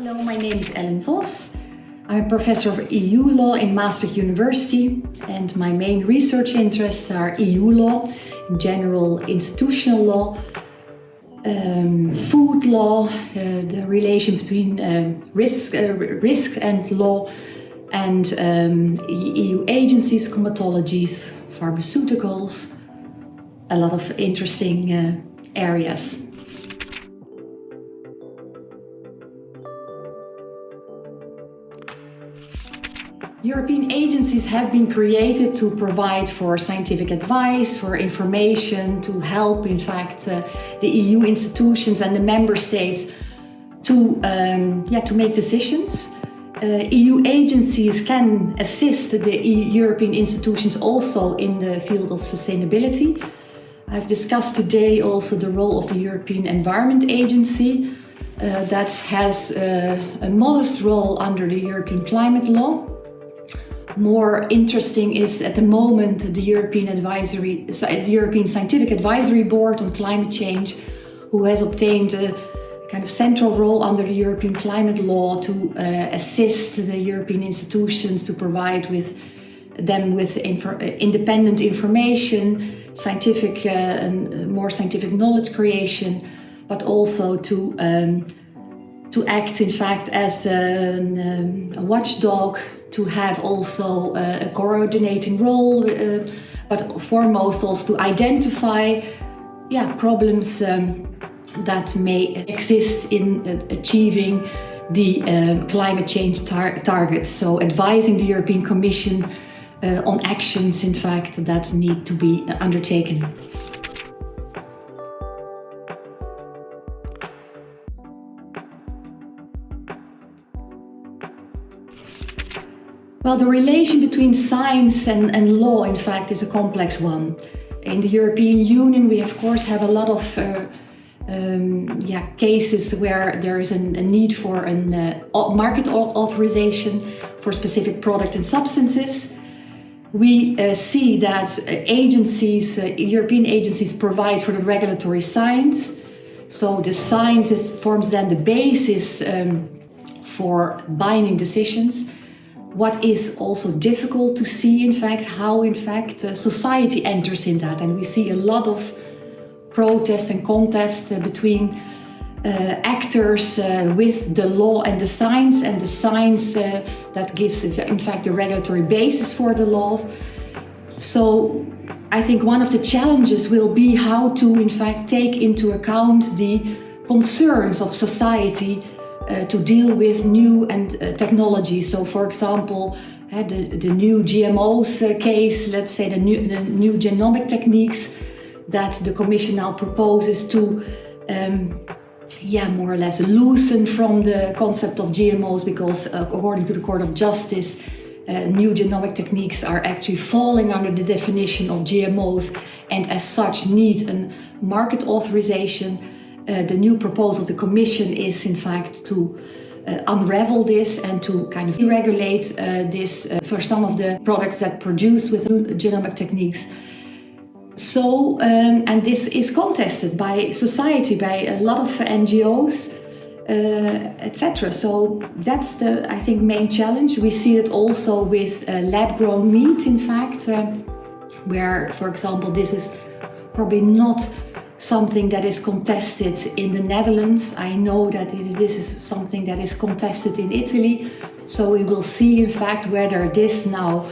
Hello, my name is Ellen Vos. I'm a professor of EU law in Maastricht University, and my main research interests are EU law, general institutional law, food law, the relation between risk and law, and EU agencies, comitologies, pharmaceuticals, a lot of interesting areas. European agencies have been created to provide for scientific advice, for information, to help, in fact, the EU institutions and the member states to make decisions. EU agencies can assist the European institutions also in the field of sustainability. I've discussed today also the role of the European Environment Agency that has a modest role under the European climate law. More interesting is at the moment the European Scientific Advisory Board on Climate Change, who has obtained a kind of central role under the European climate law to assist the European institutions to provide them with independent information, scientific and more scientific knowledge creation, but also to act, in fact, as a watchdog, to have also a coordinating role, but foremost also to identify problems that may exist in achieving the climate change targets. So advising the European Commission on actions, in fact, that need to be undertaken. Well, the relation between science and law, in fact, is a complex one. In the European Union, we of course have a lot of cases where there is a need for a market authorization for specific products and substances. We see that European agencies provide for the regulatory science. So the science forms then the basis for binding decisions. What is also difficult to see, in fact, how society enters in that, and we see a lot of protest and contest between actors with the law and the science that gives, in fact, the regulatory basis for the laws. So I think one of the challenges will be how to, in fact, take into account the concerns of society to deal with new technology. So, for example, the new GMOs case, let's say the new genomic techniques that the Commission now proposes to more or less loosen from the concept of GMOs, because according to the Court of Justice, new genomic techniques are actually falling under the definition of GMOs and as such need a market authorization. The new proposal of the Commission is, in fact, to unravel this and to kind of deregulate this for some of the products that produce with new genomic techniques. So, and this is contested by society, by a lot of NGOs, etc. So that's the, I think, main challenge. We see it also with lab-grown meat, in fact, where, for example, this is probably not something that is contested in the Netherlands. I know that this is something that is contested in Italy. So we will see, in fact, whether this now,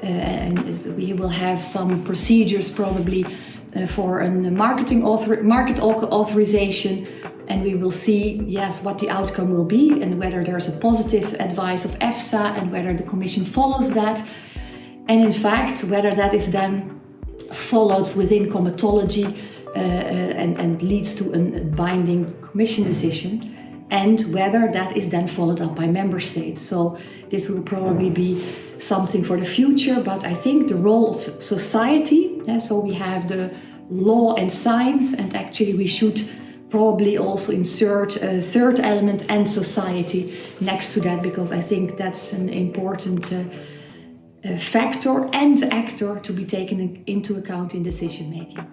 and we will have some procedures probably for a market authorization, and we will see, yes, what the outcome will be and whether there's a positive advice of EFSA and whether the Commission follows that. And in fact, whether that is then followed within comitology and leads to a binding Commission decision, and whether that is then followed up by member states. So this will probably be something for the future, but I think the role of society, so we have the law and science, and actually we should probably also insert a third element, and society, next to that, because I think that's an important factor and actor to be taken into account in decision making.